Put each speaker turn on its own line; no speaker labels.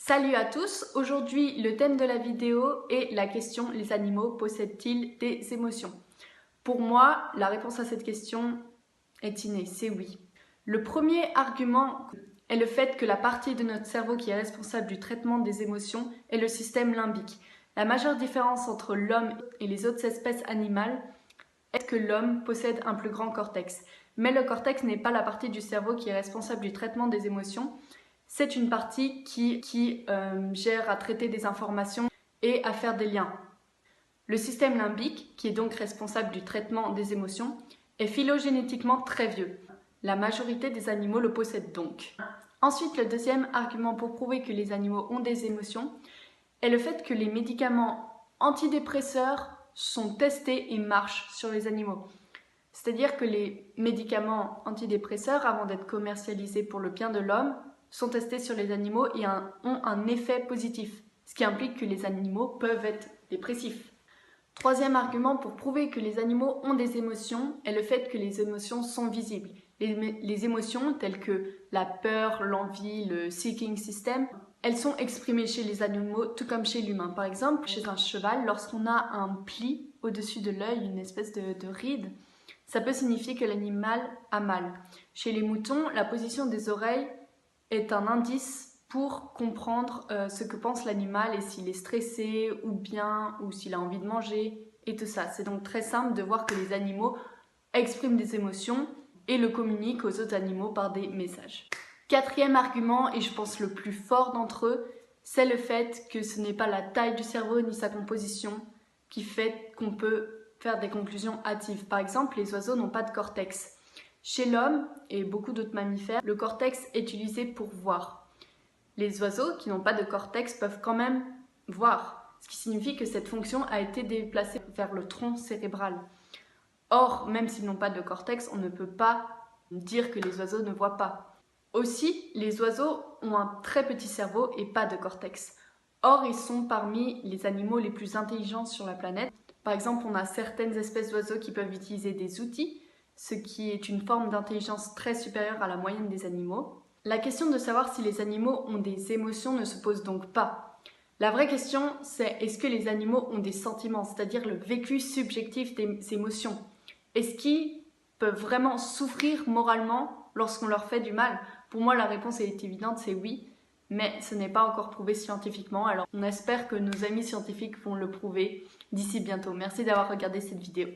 Salut à tous, aujourd'hui le thème de la vidéo est la question: les animaux possèdent-ils des émotions? Pour moi, la réponse à cette question est innée, c'est oui. Le premier argument est le fait que la partie de notre cerveau qui est responsable du traitement des émotions est le système limbique. La majeure différence entre l'homme et les autres espèces animales est que l'homme possède un plus grand cortex. Mais le cortex n'est pas la partie du cerveau qui est responsable du traitement des émotions. C'est une partie qui gère à traiter des informations et à faire des liens. Le système limbique, qui est donc responsable du traitement des émotions, est phylogénétiquement très vieux. La majorité des animaux le possèdent donc. Ensuite, le deuxième argument pour prouver que les animaux ont des émotions est le fait que les médicaments antidépresseurs sont testés et marchent sur les animaux. C'est-à-dire que les médicaments antidépresseurs, avant d'être commercialisés pour le bien de l'homme, sont testés sur les animaux et ont un effet positif, ce qui implique que les animaux peuvent être dépressifs. Troisième argument pour prouver que les animaux ont des émotions est le fait que les émotions sont visibles. Les émotions telles que la peur, l'envie, le seeking system, elles sont exprimées chez les animaux tout comme chez l'humain. Par exemple, chez un cheval, lorsqu'on a un pli au-dessus de l'œil, une espèce de ride, ça peut signifier que l'animal a mal. Chez les moutons, la position des oreilles est un indice pour comprendre ce que pense l'animal et s'il est stressé ou bien, ou s'il a envie de manger et tout ça. C'est donc très simple de voir que les animaux expriment des émotions et le communiquent aux autres animaux par des messages. Quatrième argument, et je pense le plus fort d'entre eux, c'est le fait que ce n'est pas la taille du cerveau ni sa composition qui fait qu'on peut faire des conclusions hâtives. Par exemple, les oiseaux n'ont pas de cortex. Chez l'homme et beaucoup d'autres mammifères, le cortex est utilisé pour voir. Les oiseaux qui n'ont pas de cortex peuvent quand même voir, ce qui signifie que cette fonction a été déplacée vers le tronc cérébral. Or, même s'ils n'ont pas de cortex, on ne peut pas dire que les oiseaux ne voient pas. Aussi, les oiseaux ont un très petit cerveau et pas de cortex. Or, ils sont parmi les animaux les plus intelligents sur la planète. Par exemple, on a certaines espèces d'oiseaux qui peuvent utiliser des outils, ce qui est une forme d'intelligence très supérieure à la moyenne des animaux. La question de savoir si les animaux ont des émotions ne se pose donc pas. La vraie question, c'est: est-ce que les animaux ont des sentiments, c'est-à-dire le vécu subjectif des émotions? Est-ce qu'ils peuvent vraiment souffrir moralement lorsqu'on leur fait du mal? Pour moi, la réponse est évidente, c'est oui, mais ce n'est pas encore prouvé scientifiquement, alors on espère que nos amis scientifiques vont le prouver d'ici bientôt. Merci d'avoir regardé cette vidéo.